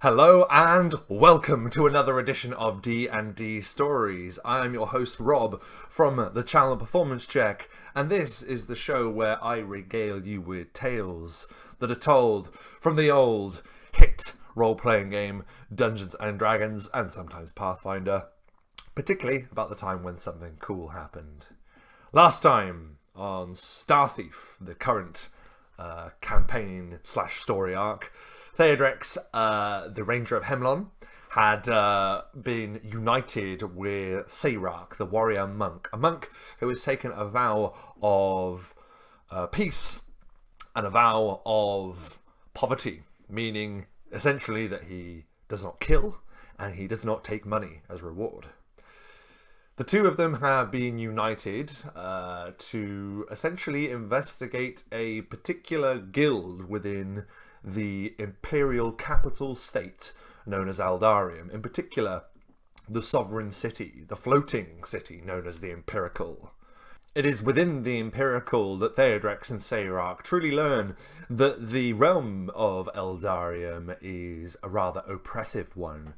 Hello and welcome to another edition of D&D Stories. I am your host Rob from the channel Performance Check, and this is the show where I regale you with tales that are told from the old hit role-playing game Dungeons and Dragons, and sometimes Pathfinder, particularly about the time when something cool happened. Last time on Starthief, the current campaign / story arc, TheWriter, the Ranger of Hemlon, had been united with Seyrak, the warrior monk, a monk who has taken a vow of peace and a vow of poverty, meaning essentially that he does not kill and he does not take money as reward. The two of them have been united to essentially investigate a particular guild within the Imperial capital state known as Aldarium, in particular the sovereign city, the floating city known as the Impirial. It is within the Impirial that Theodrex and Seyrak truly learn that the realm of Eldarium is a rather oppressive one.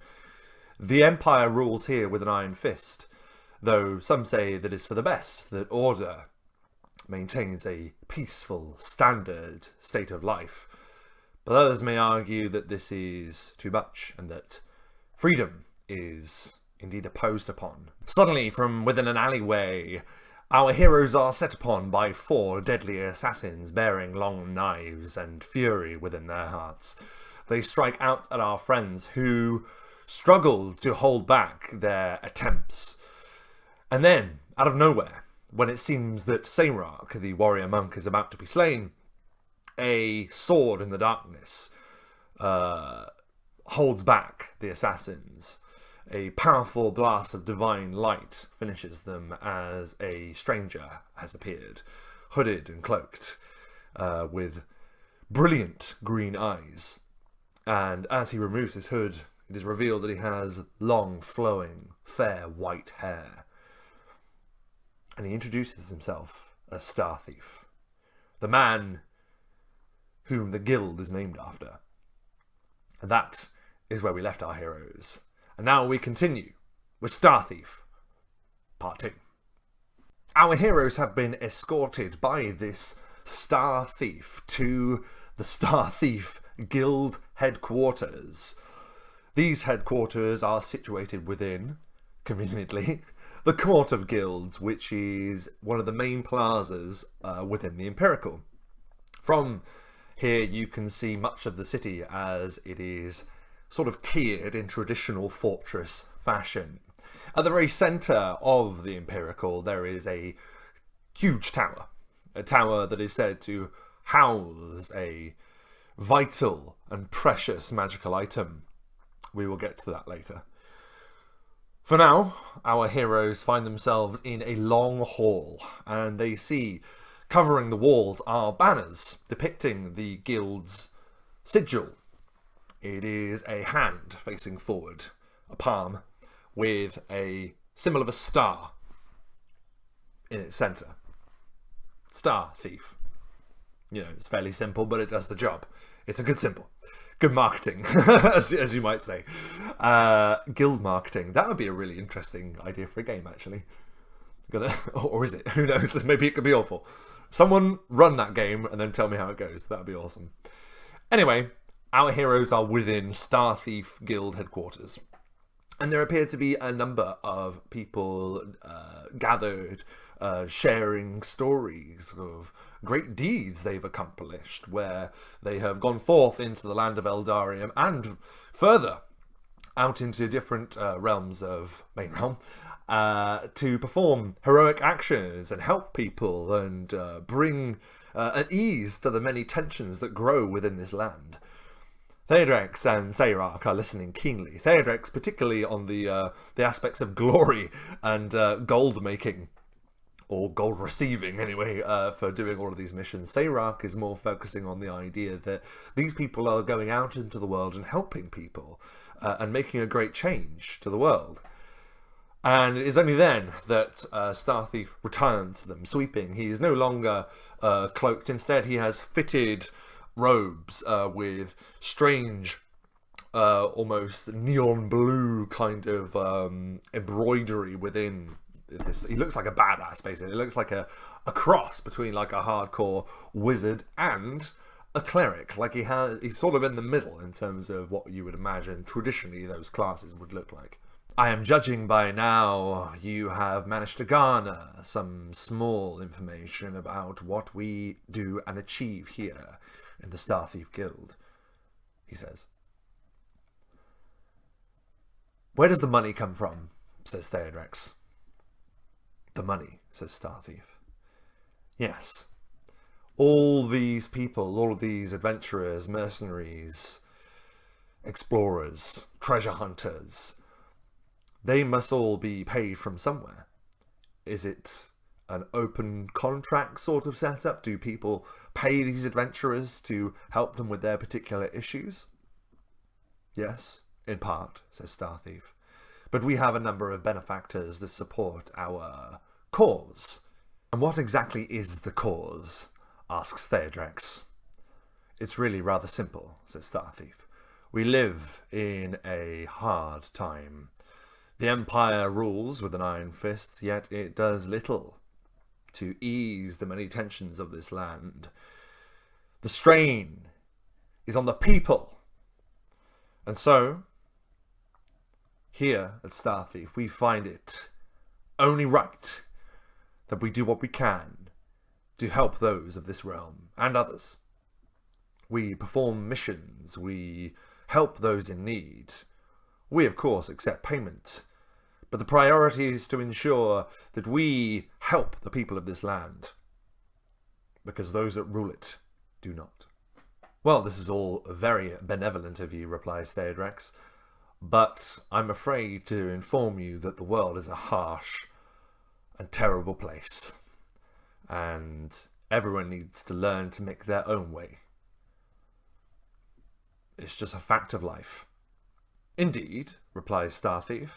The Empire rules here with an iron fist, though some say that it's for the best, that order maintains a peaceful, standard state of life. But others may argue that this is too much, and that freedom is indeed opposed upon. Suddenly, from within an alleyway, our heroes are set upon by 4 deadly assassins bearing long knives and fury within their hearts. They strike out at our friends, who struggle to hold back their attempts. And then, out of nowhere, when it seems that Seyrak, the warrior monk, is about to be slain, a sword in the darkness holds back the assassins. A powerful blast of divine light finishes them as a stranger has appeared, hooded and cloaked, with brilliant green eyes. And as he removes his hood, it is revealed that he has long, flowing, fair white hair. And he introduces himself as Starthief, the man whom the guild is named after. And that is where we left our heroes. And now we continue with Starthief, Part 2. Our heroes have been escorted by this Starthief to the Starthief Guild headquarters. These headquarters are situated within, conveniently, the Court of Guilds, which is one of the main plazas within the Impirial. From here you can see much of the city as it is sort of tiered in traditional fortress fashion. At the very centre of the Impirial there is a huge tower. A tower that is said to house a vital and precious magical item. We will get to that later. For now, our heroes find themselves in a long hall, and they see covering the walls are banners depicting the guild's sigil. It is a hand facing forward, a palm, with a symbol of a star in its centre. Starthief. You know, it's fairly simple, but it does the job. It's a good symbol. Good marketing, as you might say. Guild marketing. That would be a really interesting idea for a game, actually. Or is it? Who knows? Maybe it could be awful. Someone run that game and then tell me how it goes. That would be awesome. Anyway, our heroes are within Starthief Guild headquarters. And there appear to be a number of people gathered, sharing stories of great deeds they've accomplished, where they have gone forth into the land of Eldarium and further out into different realms of main realm, to perform heroic actions and help people and bring an ease to the many tensions that grow within this land. Theodrex and Seyrak are listening keenly. Theodrex particularly on the aspects of glory and gold making, or gold receiving anyway, for doing all of these missions. Seyrak is more focusing on the idea that these people are going out into the world and helping people and making a great change to the world. And it is only then that Starthief returns to them, sweeping. He is no longer cloaked. Instead, he has fitted robes with strange almost neon blue kind of embroidery within this. He looks like a badass, basically. It looks like a cross between like a hardcore wizard and a cleric. Like he's sort of in the middle in terms of what you would imagine traditionally those classes would look like. I am judging by now you have managed to garner some small information about what we do and achieve here in the Starthief Guild, he says. Where does the money come from? Says Theodrex. The money, says Starthief. Yes. All these people, all of these adventurers, mercenaries, explorers, treasure hunters, they must all be paid from somewhere. Is it an open contract sort of setup? Do people pay these adventurers to help them with their particular issues? Yes, in part, says Starthief. But we have a number of benefactors that support our cause. And what exactly is the cause? Asks Theodrex. It's really rather simple, says Starthief. We live in a hard time. The Empire rules with an iron fist, yet it does little to ease the many tensions of this land. The strain is on the people. And so, here at Starthief, we find it only right that we do what we can to help those of this realm and others. We perform missions, we help those in need. We, of course, accept payment, but the priority is to ensure that we help the people of this land, because those that rule it do not. Well, this is all very benevolent of you, replies Theodrex, but I'm afraid to inform you that the world is a harsh and terrible place, and everyone needs to learn to make their own way. It's just a fact of life. Indeed, replies Starthief.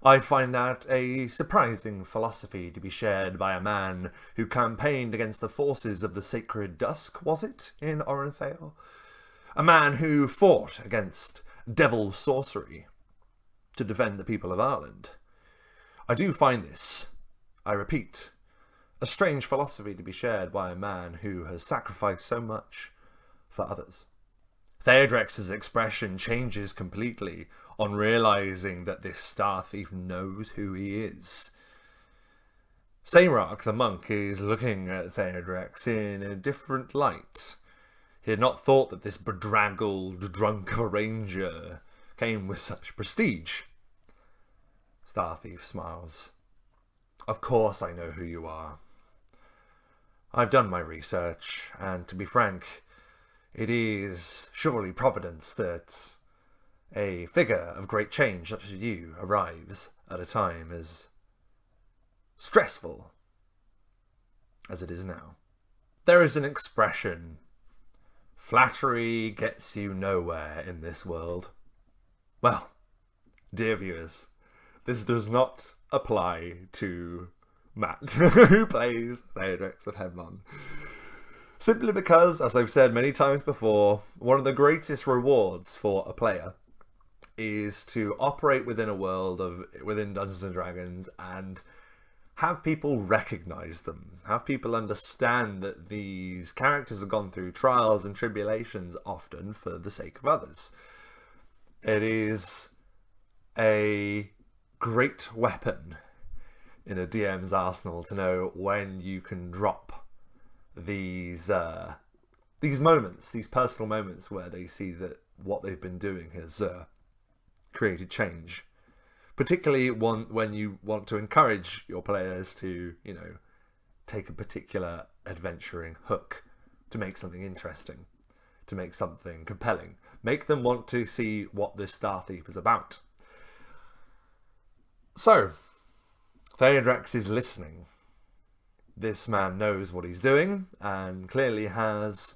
I find that a surprising philosophy to be shared by a man who campaigned against the forces of the Sacred Dusk, was it, in Orenthale? A man who fought against devil sorcery to defend the people of Ireland. I do find this, I repeat, a strange philosophy to be shared by a man who has sacrificed so much for others. Theodrex's expression changes completely on realizing that this Starthief knows who he is. Seyrak the monk is looking at Theodrex in a different light. He had not thought that this bedraggled drunk of a ranger came with such prestige. Starthief smiles. Of course I know who you are. I've done my research, and to be frank, it is surely providence that a figure of great change such as you arrives at a time as stressful as it is now. There is an expression, flattery gets you nowhere in this world. Well, dear viewers, this does not apply to Matt, who plays Theodrex of Hemon. Simply because, as I've said many times before, one of the greatest rewards for a player is to operate within a world within Dungeons and Dragons and have people recognize them, have people understand that these characters have gone through trials and tribulations, often for the sake of others. It is a great weapon in a DM's arsenal to know when you can drop these moments, these personal moments where they see that what they've been doing has created change. Particularly when you want to encourage your players to, take a particular adventuring hook to make something interesting, to make something compelling. Make them want to see what this Starthief is about. So, Theodrex is listening. This man knows what he's doing and clearly has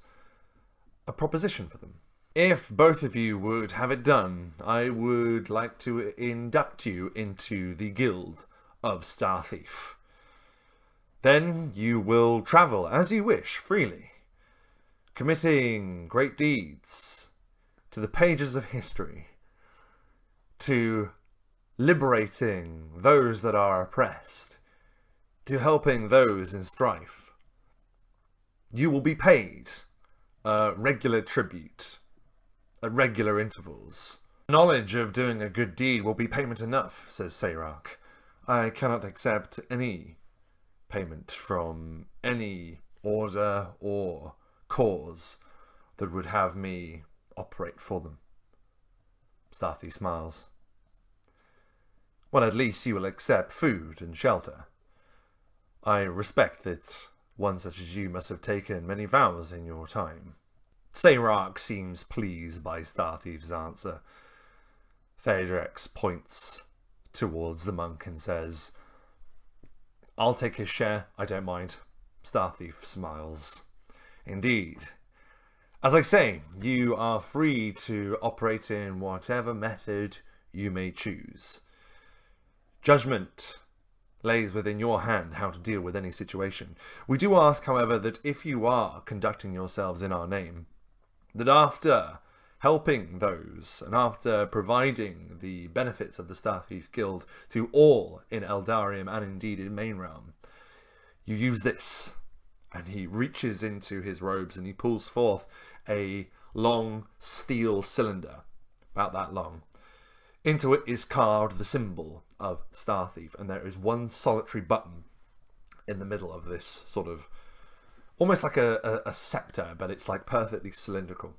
a proposition for them. If both of you would have it done, I would like to induct you into the Guild of Starthief. Then you will travel as you wish, freely, committing great deeds to the pages of history, to liberating those that are oppressed, to helping those in strife, you will be paid a regular tribute at regular intervals. Knowledge of doing a good deed will be payment enough, says Seyrak. I cannot accept any payment from any order or cause that would have me operate for them. Starthy smiles. Well, at least you will accept food and shelter. I respect that one such as you must have taken many vows in your time. Seyrak seems pleased by Starthief's answer. TheWriter points towards the monk and says, I'll take his share, I don't mind. Starthief smiles. Indeed. As I say, you are free to operate in whatever method you may choose. Judgment lays within your hand how to deal with any situation. We do ask, however, that if you are conducting yourselves in our name, that after helping those and after providing the benefits of the Starthief Guild to all in Eldarium and indeed in Main Realm, you use this. And he reaches into his robes and he pulls forth a long steel cylinder, about that long. Into it is carved the symbol of Starthief, and there is one solitary button in the middle of this sort of, almost like a scepter, but it's like perfectly cylindrical.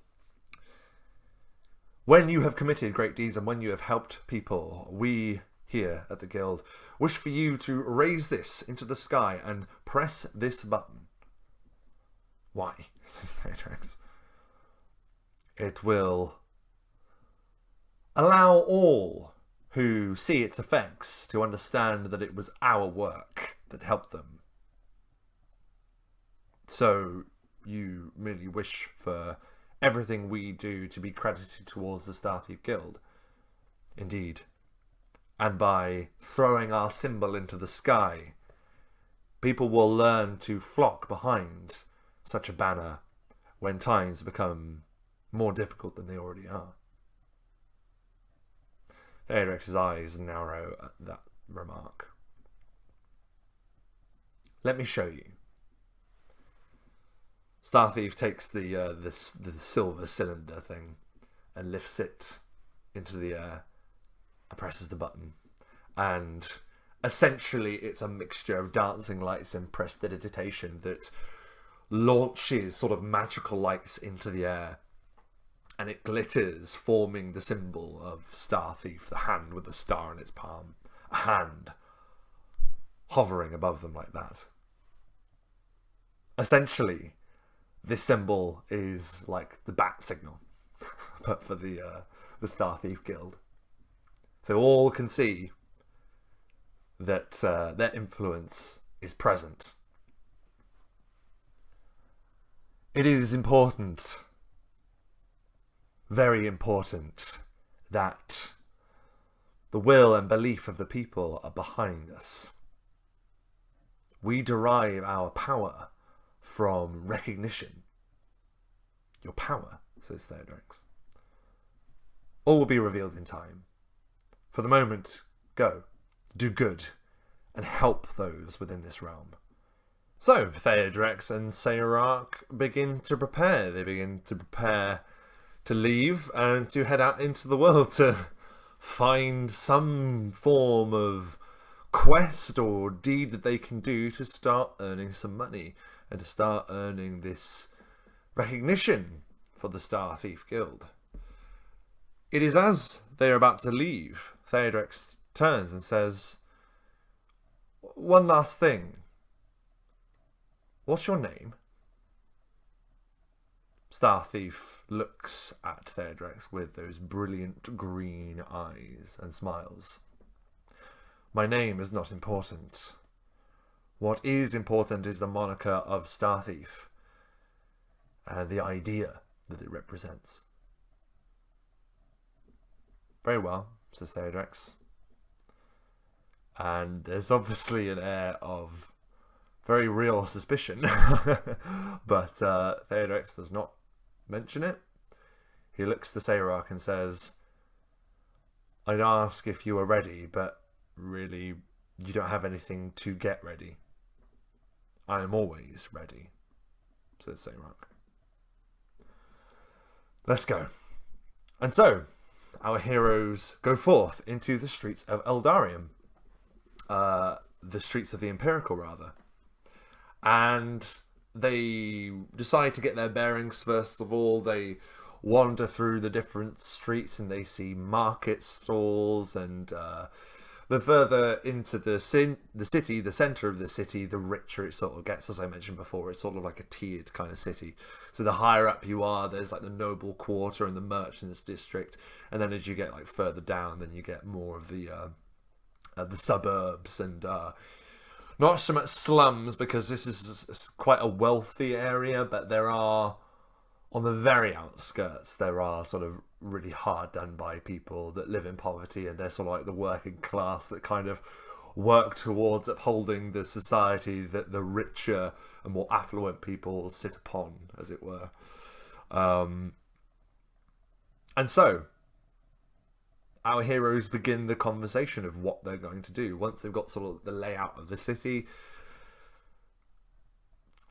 When you have committed great deeds and when you have helped people, we here at the Guild wish for you to raise this into the sky and press this button. Why? Says TheWriter. It will allow all who see its effects to understand that it was our work that helped them. So you merely wish for everything we do to be credited towards the Starthief Guild. Indeed. And by throwing our symbol into the sky, people will learn to flock behind such a banner when times become more difficult than they already are. TheWriter's eyes narrow at that remark. Let me show you. Starthief takes the silver cylinder thing and lifts it into the air and presses the button. And essentially it's a mixture of dancing lights and prestidigitation that launches sort of magical lights into the air, and it glitters, forming the symbol of Starthief, the hand with the star in its palm, a hand hovering above them like that. Essentially, this symbol is like the bat signal, but for the Starthief Guild. So all can see that their influence is present. It is important, very important, that the will and belief of the people are behind us. We derive our power from recognition. Your power, says TheWriter. All will be revealed in time. For the moment, go, do good, and help those within this realm. So, TheWriter and Seyrak begin to prepare. They begin to prepare to leave and to head out into the world to find some form of quest or deed that they can do to start earning some money and to start earning this recognition for the Starthief Guild. It is as they are about to leave, TheWriter turns and says, one last thing. What's your name? Starthief looks at TheWriter with those brilliant green eyes and smiles. My name is not important. What is important is the moniker of Starthief and the idea that it represents. Very well, says TheWriter. And there's obviously an air of very real suspicion, but TheWriter does not mention it. He looks to Seyrak and says, I'd ask if you were ready, but really, you don't have anything to get ready. I am always ready, says Seyrak. Let's go. And so, our heroes go forth into the streets of Eldarium. The streets of the Impirial, rather. And they decide to get their bearings. First of all, they wander through the different streets and they see market stalls, and the further into the city, the centre of the city, the richer it sort of gets. As I mentioned before, it's sort of like a tiered kind of city. So the higher up you are, there's like the noble quarter and the merchants district, and then as you get like further down, then you get more of the suburbs, and not so much slums, because this is quite a wealthy area, but there are, on the very outskirts, there are sort of really hard done by people that live in poverty, and they're sort of like the working class that kind of work towards upholding the society that the richer and more affluent people sit upon, as it were. And so our heroes begin the conversation of what they're going to do. Once they've got sort of the layout of the city,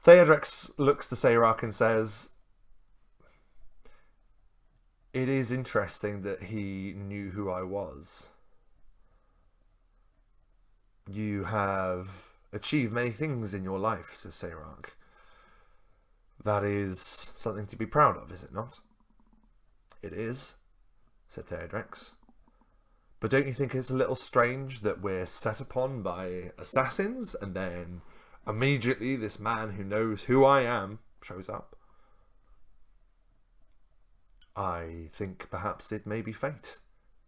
Theodrex looks to Seyrak and says, it is interesting that he knew who I was. You have achieved many things in your life, says Seyrak. That is something to be proud of, is it not? It is, said Theodrex. But don't you think it's a little strange that we're set upon by assassins, and then immediately this man who knows who I am shows up? I think perhaps it may be fate,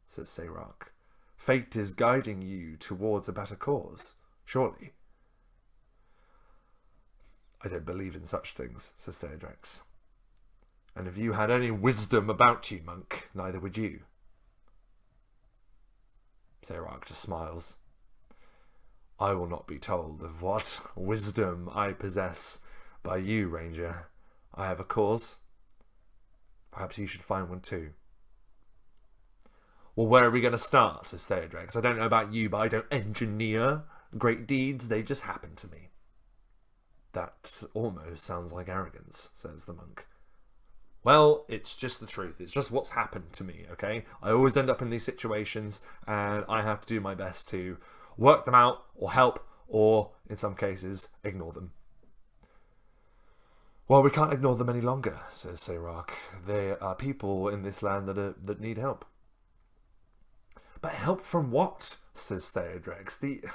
says Seyrak. Fate is guiding you towards a better cause, surely. I don't believe in such things, says Theodrex. And if you had any wisdom about you, monk, neither would you. Seyrak just smiles. I will not be told of what wisdom I possess by you, Ranger. I have a cause. Perhaps you should find one too. Well, where are we going to start, says Theodrex. I don't know about you, but I don't engineer great deeds. They just happen to me. That almost sounds like arrogance, says the monk. Well, it's just the truth. It's just what's happened to me, okay? I always end up in these situations, and I have to do my best to work them out, or help, or, in some cases, ignore them. Well, we can't ignore them any longer, says Seyrak. There are people in this land that need help. But help from what? Says Theodrex.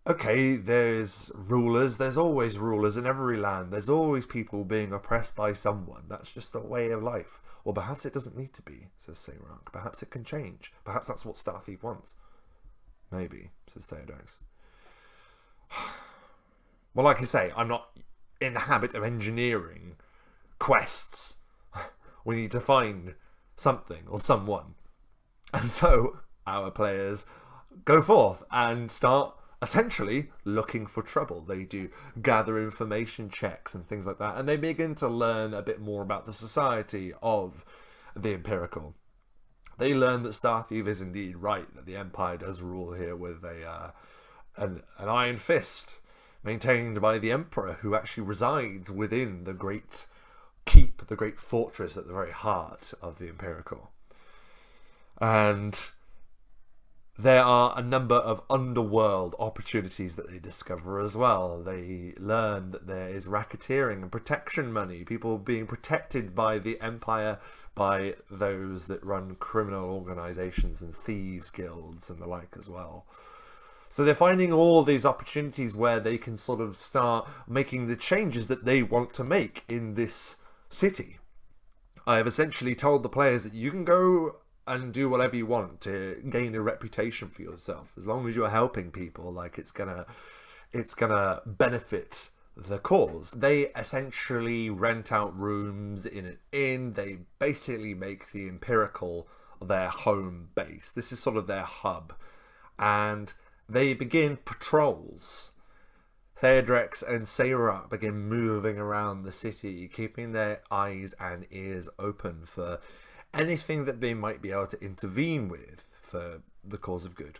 Okay, there's rulers. There's always rulers in every land. There's always people being oppressed by someone. That's just a way of life. Or perhaps it doesn't need to be, says Seyrak. Perhaps it can change. Perhaps that's what Starthief wants. Maybe, says Theodrex. Well, like I say, I'm not in the habit of engineering quests. We need to find something or someone. And so our players go forth and start essentially looking for trouble. They do gather information checks and things like that, and they begin to learn a bit more about the society of the Impirial. They learn that Starthief is indeed right, that the Empire does rule here with an iron fist, maintained by the Emperor, who actually resides within the great keep, the great fortress at the very heart of the Impirial. And there are a number of underworld opportunities that they discover as well. They learn that there is racketeering and protection money, people being protected by the Empire, by those that run criminal organizations and thieves guilds and the like as well. So they're finding all these opportunities where they can sort of start making the changes that they want to make in this city. I have essentially told the players that you can go and do whatever you want to gain a reputation for yourself, as long as you're helping people. Like, it's gonna benefit the cause. They essentially rent out rooms in an inn. They basically make the Impirial their home base. This is sort of their hub, and they begin patrols. Theodrex and Seyrak begin moving around the city, keeping their eyes and ears open for anything that they might be able to intervene with for the cause of good.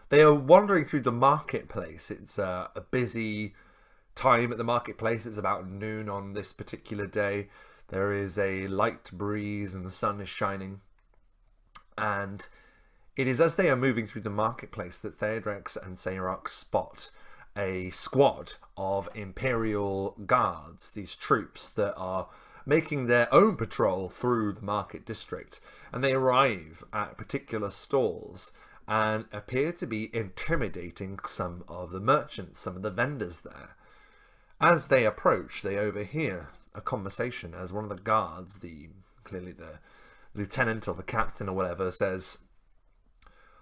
They are wandering through the marketplace. It's a busy time at the marketplace. It's about noon on this particular day. There is a light breeze and the sun is shining. And it is as they are moving through the marketplace that Theodrex and Seyrak spot a squad of Imperial guards, these troops that are making their own patrol through the market district. And they arrive at particular stalls and appear to be intimidating some of the merchants, some of the vendors there. As they approach, they overhear a conversation as one of the guards, clearly the lieutenant or the captain or whatever, says,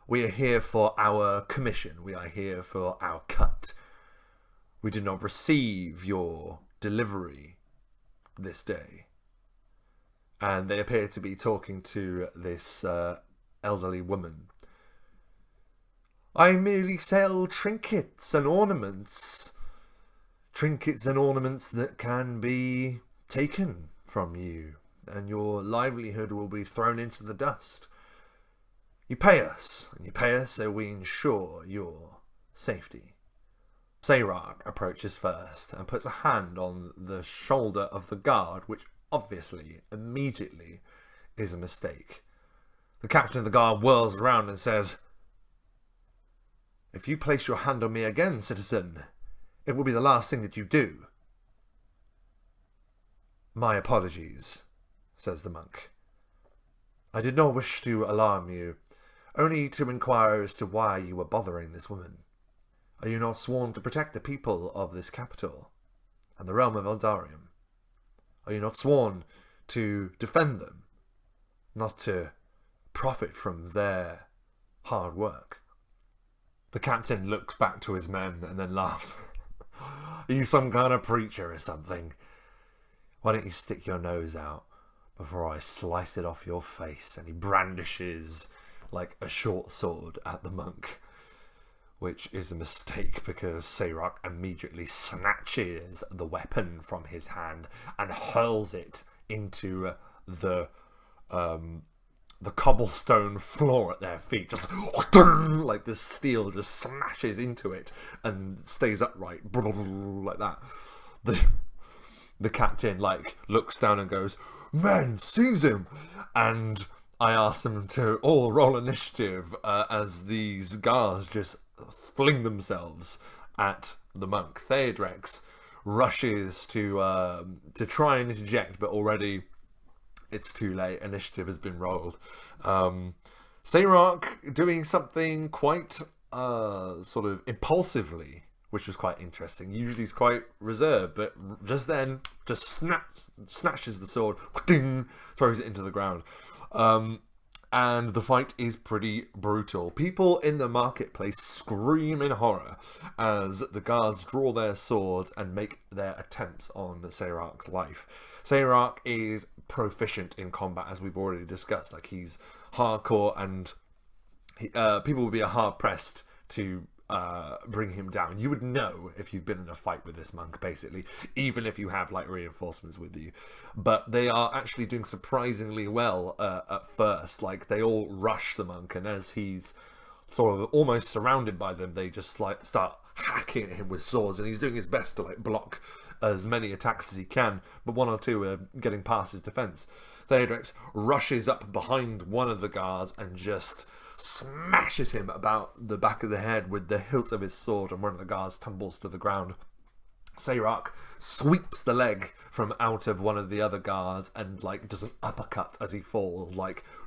"We are here for our commission. We are here for our cut. We did not receive your delivery this day." And they appear to be talking to this elderly woman. "I merely sell trinkets and ornaments. Trinkets and ornaments that can be taken from you, and your livelihood will be thrown into the dust. You pay us, and you pay us so we ensure your safety." Seyrak approaches first and puts a hand on the shoulder of the guard, which obviously, immediately, is a mistake. The captain of the guard whirls around and says, "If you place your hand on me again, citizen, it will be the last thing that you do." "My apologies," says the monk. "I did not wish to alarm you, only to inquire as to why you were bothering this woman. Are you not sworn to protect the people of this capital and the realm of Eldarium? Are you not sworn to defend them, not to profit from their hard work?" The captain looks back to his men and then laughs. "Are you some kind of preacher or something? Why don't you stick your nose out before I slice it off your face?" And he brandishes like a short sword at the monk, which is a mistake because Seyrak immediately snatches the weapon from his hand and hurls it into the cobblestone floor at their feet. Just like the steel just smashes into it and stays upright like that. The captain looks down and goes, "Men, seize him!" And I ask them to all roll initiative as these guards just fling themselves at the monk. Theodrex rushes to try and interject, but already it's too late. Initiative has been rolled. Seyrak doing something quite sort of impulsively, which was quite interesting. Usually he's quite reserved, but just then just snatches the sword, throws it into the ground. And the fight is pretty brutal. People in the marketplace scream in horror as the guards draw their swords and make their attempts on Seyrak's life. Seyrak is proficient in combat, as we've already discussed. He's hardcore, and people would be hard pressed to bring him down. You would know if you've been in a fight with this monk, basically, even if you have reinforcements with you. But they are actually doing surprisingly well at first. They all rush the monk, and as he's sort of almost surrounded by them, they just start hacking at him with swords, and he's doing his best to block as many attacks as he can, but one or two are getting past his defense. Theodrex rushes up behind one of the guards and just smashes him about the back of the head with the hilt of his sword, and one of the guards tumbles to the ground. Seyrak sweeps the leg from out of one of the other guards and does an uppercut as he falls,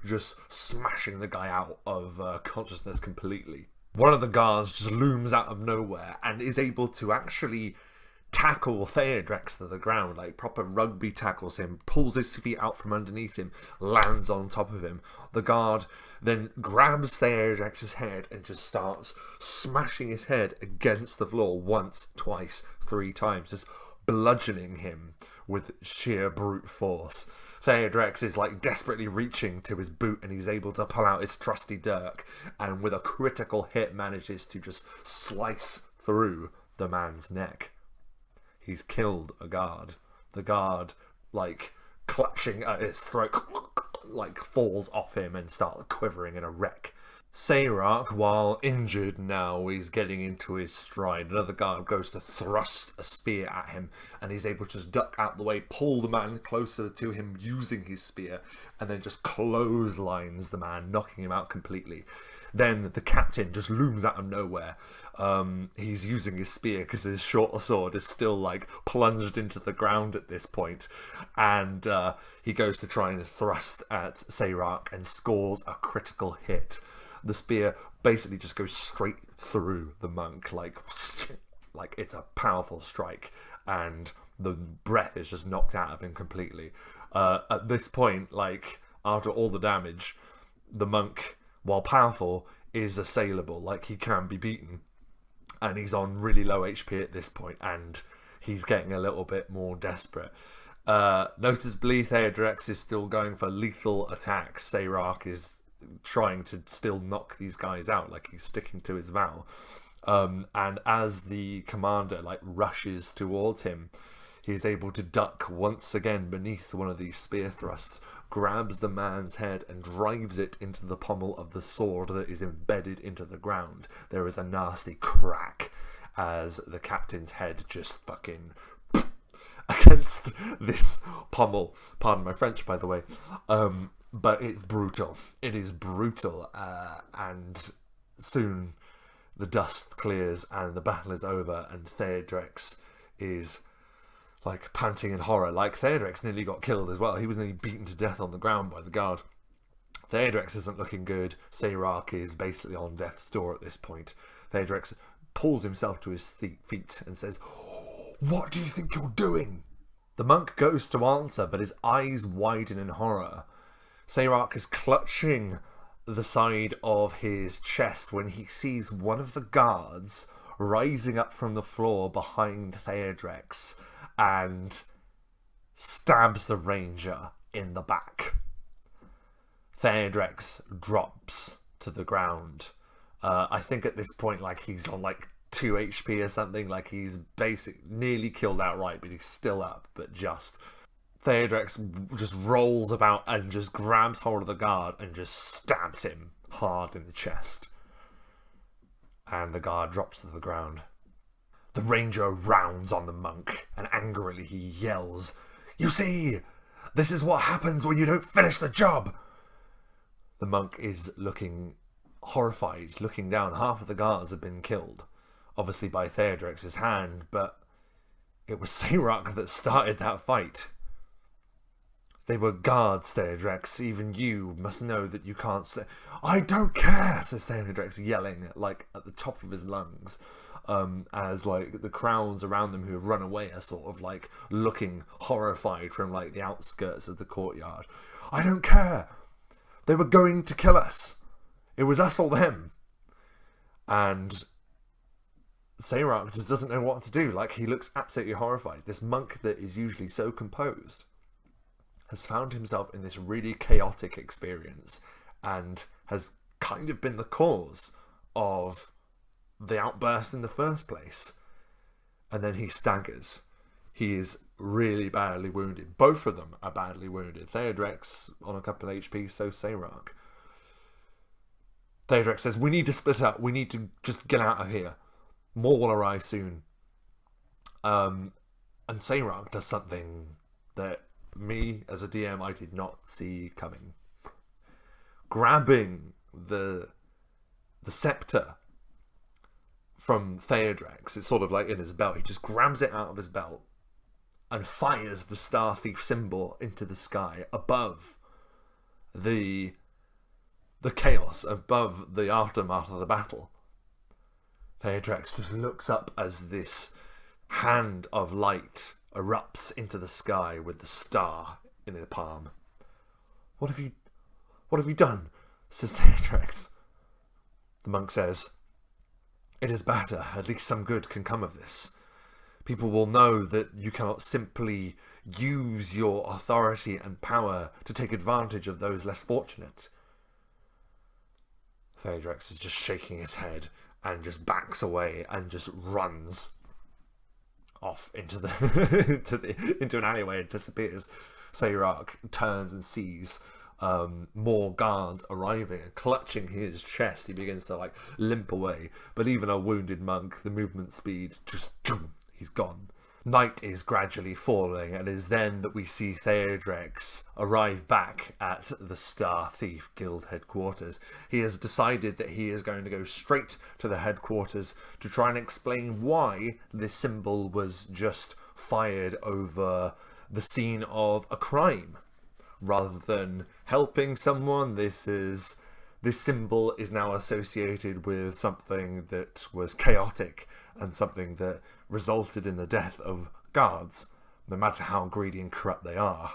just smashing the guy out of consciousness completely. One of the guards just looms out of nowhere and is able to actually tackle Theodrex to the ground, proper rugby tackles him, pulls his feet out from underneath him, lands on top of him. The guard then grabs Theodrex's head and just starts smashing his head against the floor once, twice, 3 times, just bludgeoning him with sheer brute force. Theodrex is desperately reaching to his boot, and he's able to pull out his trusty dirk, and with a critical hit manages to just slice through the man's neck. He's killed a guard. The guard, like, clutching at his throat, like, falls off him and starts quivering in a wreck. Seyrak, while injured now, is getting into his stride. Another guard goes to thrust a spear at him, and he's able to just duck out the way, pull the man closer to him using his spear, and then just clotheslines the man, knocking him out completely. Then the captain just looms out of nowhere. He's using his spear because his short sword is still, like, plunged into the ground at this point. And he goes to try and thrust at Seyrak and scores a critical hit. The spear basically just goes straight through the monk, like it's a powerful strike, and the breath is just knocked out of him completely. At this point, like, after all the damage, the monk, while powerful, is assailable. Like, he can be beaten, and he's on really low HP at this point, and he's getting a little bit more desperate. Noticeably, TheWriter is still going for lethal attacks. Seyrak is trying to still knock these guys out, like he's sticking to his vow. And as the commander, like, rushes towards him, he's able to duck once again beneath one of these spear thrusts, grabs the man's head and drives it into the pommel of the sword that is embedded into the ground. There is a nasty crack as the captain's head just fucking against this pommel. Pardon my French, by the way. But it's brutal. It is brutal. And soon the dust clears and the battle is over, and TheWriter is, like, panting in horror. Like, TheWriter nearly got killed as well. He was nearly beaten to death on the ground by the guard. TheWriter isn't looking good. Seyrak is basically on death's door at this point. TheWriter pulls himself to his feet and says, "What do you think you're doing?" The monk goes to answer, but his eyes widen in horror. Seyrak is clutching the side of his chest when he sees one of the guards rising up from the floor behind TheWriter and stabs the ranger in the back. TheWriter drops to the ground. I think at this point, like, he's on, like, 2 HP or something. Like, he's nearly killed outright, but he's still up, but just. TheWriter just rolls about and just grabs hold of the guard and just stabs him hard in the chest. And the guard drops to the ground. The ranger rounds on the monk, and angrily he yells, "You see, this is what happens when you don't finish the job!" The monk is looking horrified, looking down. Half of the guards have been killed, obviously by TheWriter's hand, but it was Seyrak that started that fight. They were guards, TheWriter. Even you must know that you can't say. "I don't care," says TheWriter, yelling, like, at the top of his lungs, as, like, the crowds around them who have run away are sort of, like, looking horrified from, like, the outskirts of the courtyard. "I don't care. They were going to kill us. It was us or them." And Seyrak just doesn't know what to do. Like, he looks absolutely horrified. This monk that is usually so composed has found himself in this really chaotic experience and has kind of been the cause of the outburst in the first place. And then he staggers. He is really badly wounded. Both of them are badly wounded. TheWriter on a couple of HP, so Seyrak. TheWriter says, "We need to split up. We need to just get out of here. More will arrive soon." And Seyrak does something that me, as a DM, I did not see coming. Grabbing the scepter from TheWriter, it's sort of like in his belt. He just grabs it out of his belt and fires the Star Thief symbol into the sky above the chaos, above the aftermath of the battle. TheWriter just looks up as this hand of light erupts into the sky with the star in the palm. What have you done?" says TheWriter. The monk says, "It is better. At least some good can come of this. People will know that you cannot simply use your authority and power to take advantage of those less fortunate." TheWriter is just shaking his head and just backs away and just runs off into the into an alleyway and disappears. Seyrak turns and sees more guards arriving, and clutching his chest, he begins to like limp away. But even a wounded monk, the movement speed, just he's gone. Night is gradually falling, and it is then that we see Theodrex arrive back at the Star Thief Guild headquarters. He has decided that he is going to go straight to the headquarters to try and explain why this symbol was just fired over the scene of a crime. Rather than helping someone, this symbol is now associated with something that was chaotic and something that resulted in the death of guards, no matter how greedy and corrupt they are.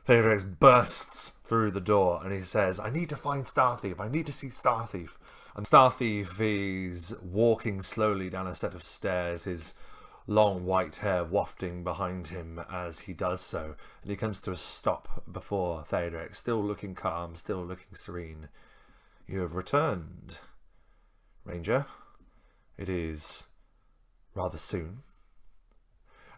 Theodrex bursts through the door and he says, "I need to find Star Thief. I need to see Star Thief." And Star Thief is walking slowly down a set of stairs, his long white hair wafting behind him as he does so, and he comes to a stop before Theodrex, still looking calm, still looking serene. "You have returned, Ranger. It is rather soon."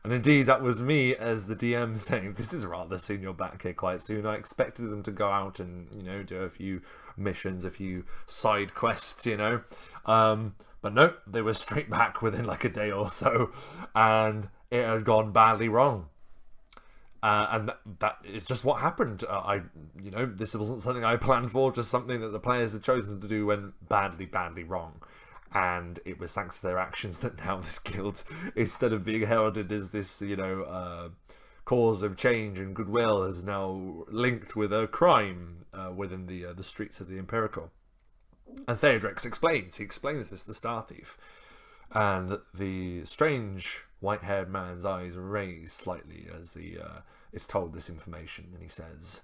And indeed, that was me as the DM saying, "This is rather soon, you're back here quite soon." I expected them to go out and, do a few missions, a few side quests, But no, they were straight back within like a day or so, and it had gone badly wrong. And that is just what happened. This wasn't something I planned for, just something that the players had chosen to do went badly, badly wrong. And it was thanks to their actions that now this guild, instead of being heralded as this, cause of change and goodwill, is now linked with a crime within the streets of the Impirial. And Theodrex explains. He explains this to the Star Thief. And the strange white-haired man's eyes raise slightly as he is told this information. And he says,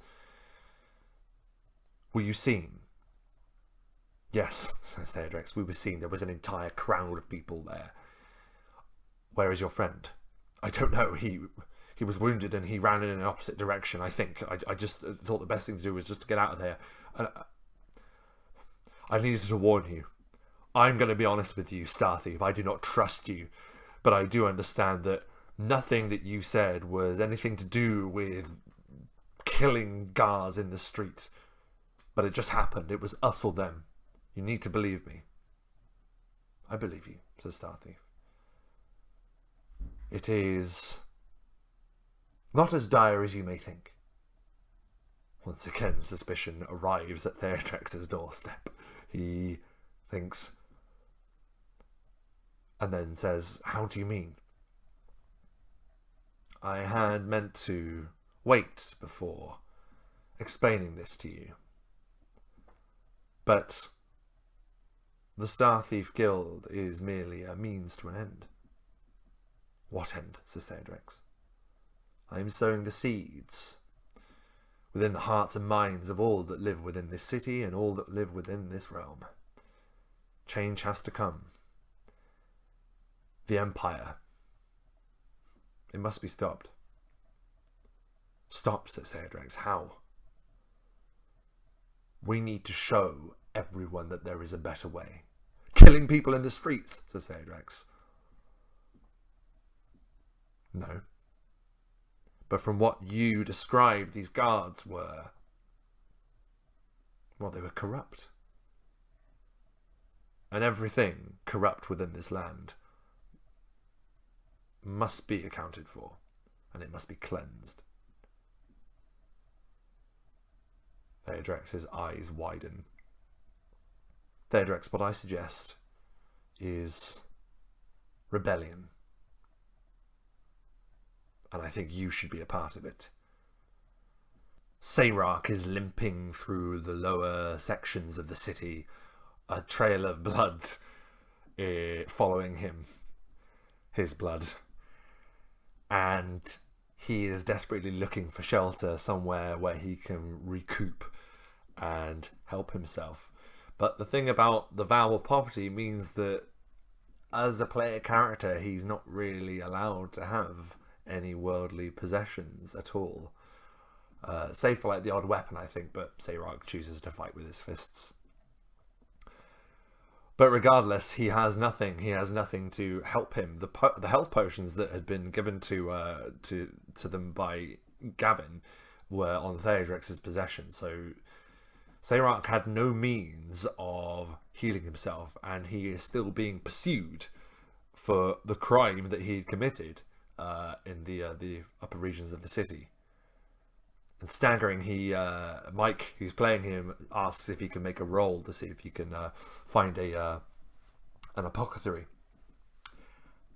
"Were you seen?" "Yes," says Theodrex, "we were seen. There was an entire crowd of people there." "Where is your friend?" "I don't know. He was wounded and he ran in an opposite direction, I think. I just thought the best thing to do was just to get out of there. And I needed to warn you. I'm going to be honest with you, Star Thief. I do not trust you. But I do understand that nothing that you said was anything to do with killing guards in the street. But it just happened. It was us or them. You need to believe me." "I believe you," says Star Thief. "It is not as dire as you may think." Once again, suspicion arrives at Theodrex's doorstep. He thinks, and then says, "How do you mean?" "I had meant to wait before explaining this to you. But the Star Thief Guild is merely a means to an end." "What end?" says Theodrex. "I am sowing the seeds within the hearts and minds of all that live within this city and all that live within this realm. Change has to come. The Empire, it must be stopped." "Stop," says Theodrex. "How?" "We need to show everyone that there is a better way." "Killing people in the streets," says Theodrex. "No. But from what you described, these guards were... well, they were corrupt. And everything corrupt within this land must be accounted for, and it must be cleansed." Theodrex's eyes widen. "Theodrex, what I suggest is rebellion. And I think you should be a part of it." Seyrak is limping through the lower sections of the city, a trail of blood following him, his blood. And he is desperately looking for shelter somewhere where he can recoup and help himself. But the thing about the vow of poverty means that as a player character, he's not really allowed to have any worldly possessions at all. Save for like the odd weapon, I think, but Seyrak chooses to fight with his fists. But regardless, he has nothing. He has nothing to help him. The health potions that had been given to them by Gavin were on Theodrex's possession. So Seyrak had no means of healing himself, and he is still being pursued for the crime that he had committed in the upper regions of the city. And staggering, Mike, who's playing him, asks if he can make a roll to see if he can find an apothecary.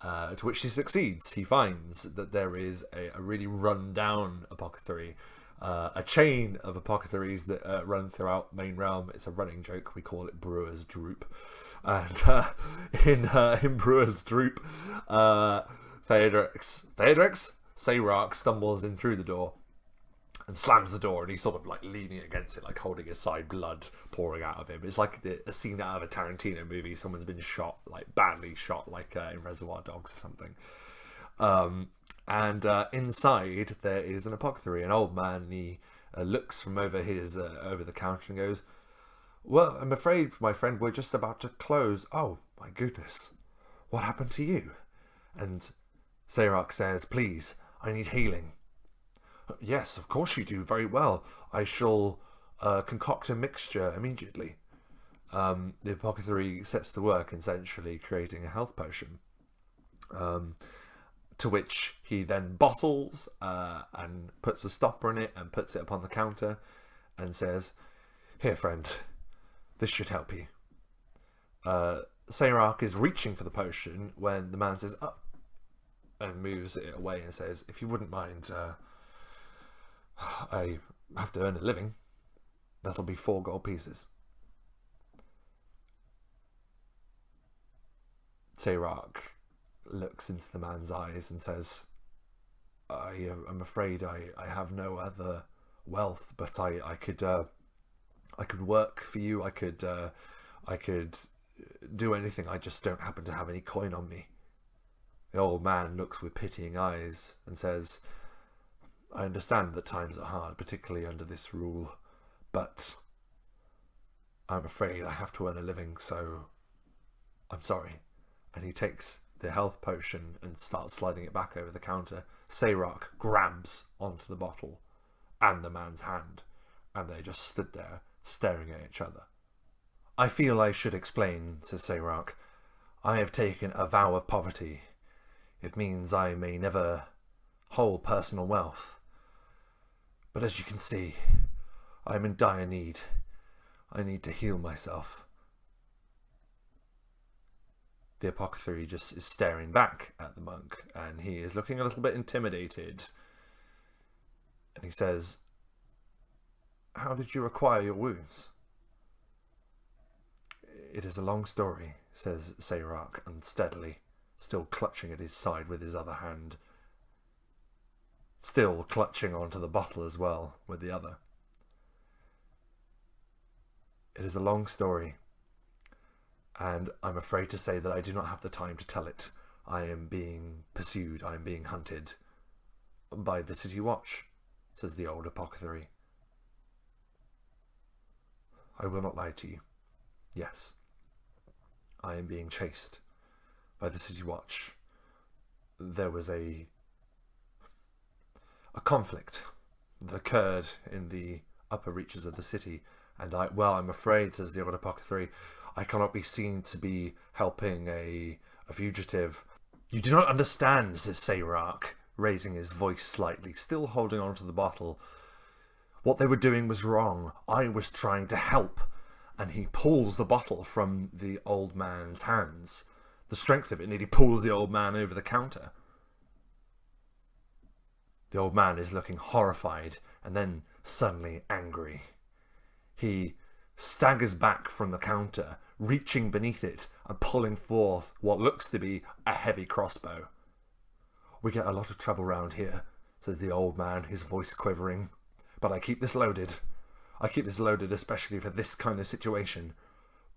To which he succeeds. He finds that there is a really run-down apothecary, a chain of apothecaries that run throughout Main Realm. It's a running joke. We call it Brewer's Droop. And in Brewer's Droop, Seyrak stumbles in through the door and slams the door, and he's sort of like leaning against it, like holding his side, blood pouring out of him. It's like a scene out of a Tarantino movie. Someone's been shot, like badly shot, like in Reservoir Dogs or something. And inside there is an apothecary, an old man. And he looks from over the counter and goes, "Well, I'm afraid, my friend, we're just about to close." "Oh my goodness, what happened to you?" And Seyrak says, "Please, I need healing." "Yes, of course you do. Very well. I shall concoct a mixture immediately." The apothecary sets to work, essentially creating a health potion, to which he then bottles and puts a stopper in it and puts it upon the counter and says, "Here, friend, this should help you." Seyrak is reaching for the potion when the man says, "Oh," and moves it away and says, "If you wouldn't mind, I have to earn a living. That'll be 4 gold pieces." Seyrak looks into the man's eyes and says, I'm afraid I have no other wealth, but I could work for you. I could do anything. I just don't happen to have any coin on me." The old man looks with pitying eyes and says, "I understand that times are hard, particularly under this rule, but I'm afraid I have to earn a living, so I'm sorry." And he takes the health potion and starts sliding it back over the counter. Seyrak grabs onto the bottle and the man's hand, and they just stood there staring at each other. "I feel I should explain," says Seyrak. "I have taken a vow of poverty. It means I may never hold personal wealth. But as you can see, I am in dire need. I need to heal myself." The apothecary just is staring back at the monk, and he is looking a little bit intimidated. And he says, "How did you acquire your wounds?" "It is a long story," says Seyrak unsteadily, still clutching at his side with his other hand, still clutching onto the bottle as well with the other. "It is a long story, and I'm afraid to say that I do not have the time to tell it. I am being pursued. I am being hunted by the City Watch," says the old apothecary. "I will not lie to you. Yes, I am being chased by the City Watch. There was a conflict that occurred in the upper reaches of the city, and I'm afraid," says the old apothecary, "I cannot be seen to be helping a fugitive." "You do not understand," says Seyrak, raising his voice slightly, still holding on to the bottle. "What they were doing was wrong. I was trying to help." And he pulls the bottle from the old man's hands. The strength of it nearly pulls the old man over the counter. The old man is looking horrified and then suddenly angry. He staggers back from the counter, reaching beneath it and pulling forth what looks to be a heavy crossbow. "We get a lot of trouble round here," says the old man, his voice quivering. "But I keep this loaded. I keep this loaded especially for this kind of situation.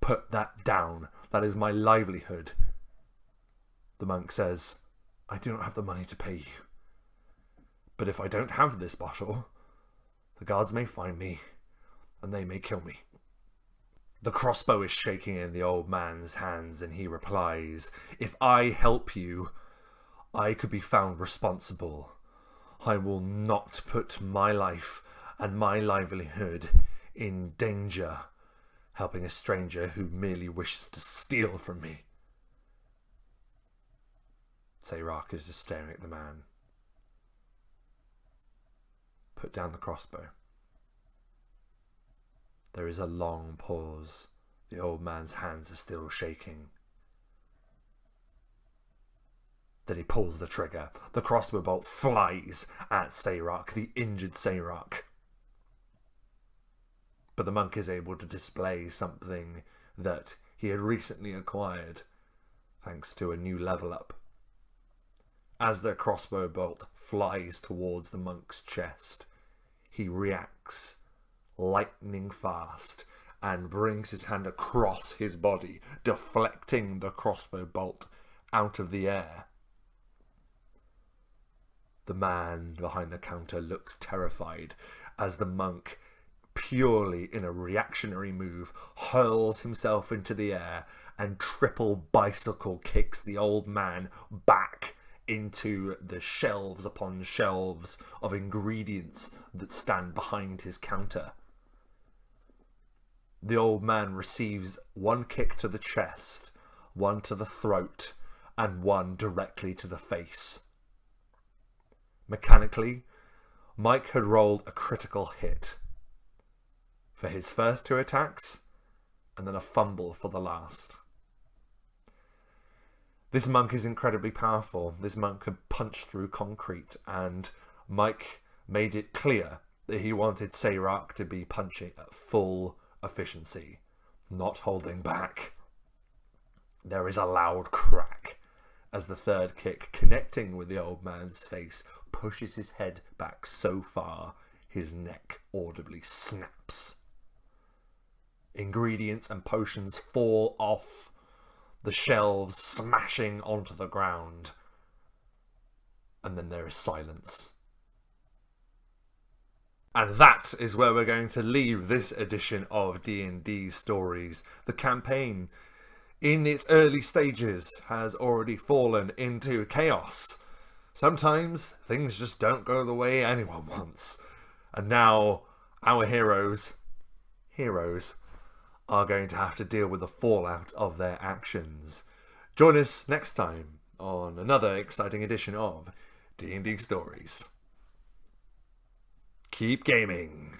Put that down. That is my livelihood." The monk says, "I do not have the money to pay you. But if I don't have this bottle, the guards may find me, and they may kill me." The crossbow is shaking in the old man's hands, and he replies, "If I help you, I could be found responsible. I will not put my life and my livelihood in danger, helping a stranger who merely wishes to steal from me." TheWriter is just staring at the man. Put down the crossbow. There is a long pause. The old man's hands are still shaking. Then he pulls the trigger. The crossbow bolt flies at TheWriter, the injured TheWriter. But the monk is able to display something that he had recently acquired, thanks to a new level up. As the crossbow bolt flies towards the monk's chest, he reacts lightning fast and brings his hand across his body, deflecting the crossbow bolt out of the air. The man behind the counter looks terrified as the monk, purely in a reactionary move, hurls himself into the air and triple bicycle kicks the old man back into the shelves upon shelves of ingredients that stand behind his counter. The old man receives one kick to the chest, one to the throat, and one directly to the face. Mechanically, Mike had rolled a critical hit for his first two attacks, and then a fumble for the last. This monk is incredibly powerful. This monk could punch through concrete, and Mike made it clear that he wanted TheWriter to be punching at full efficiency, not holding back. There is a loud crack as the third kick, connecting with the old man's face, pushes his head back so far his neck audibly snaps. Ingredients and potions fall off the shelves, smashing onto the ground. And then there is silence. And that is where we're going to leave this edition of D&D Stories. The campaign, in its early stages, has already fallen into chaos. Sometimes things just don't go the way anyone wants. And now our heroes are going to have to deal with the fallout of their actions. Join us next time on another exciting edition of D&D Stories. Keep gaming.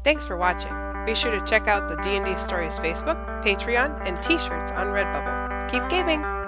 Thanks for watching. Be sure to check out the D&D Stories Facebook, Patreon, and t-shirts on Redbubble. Keep gaming!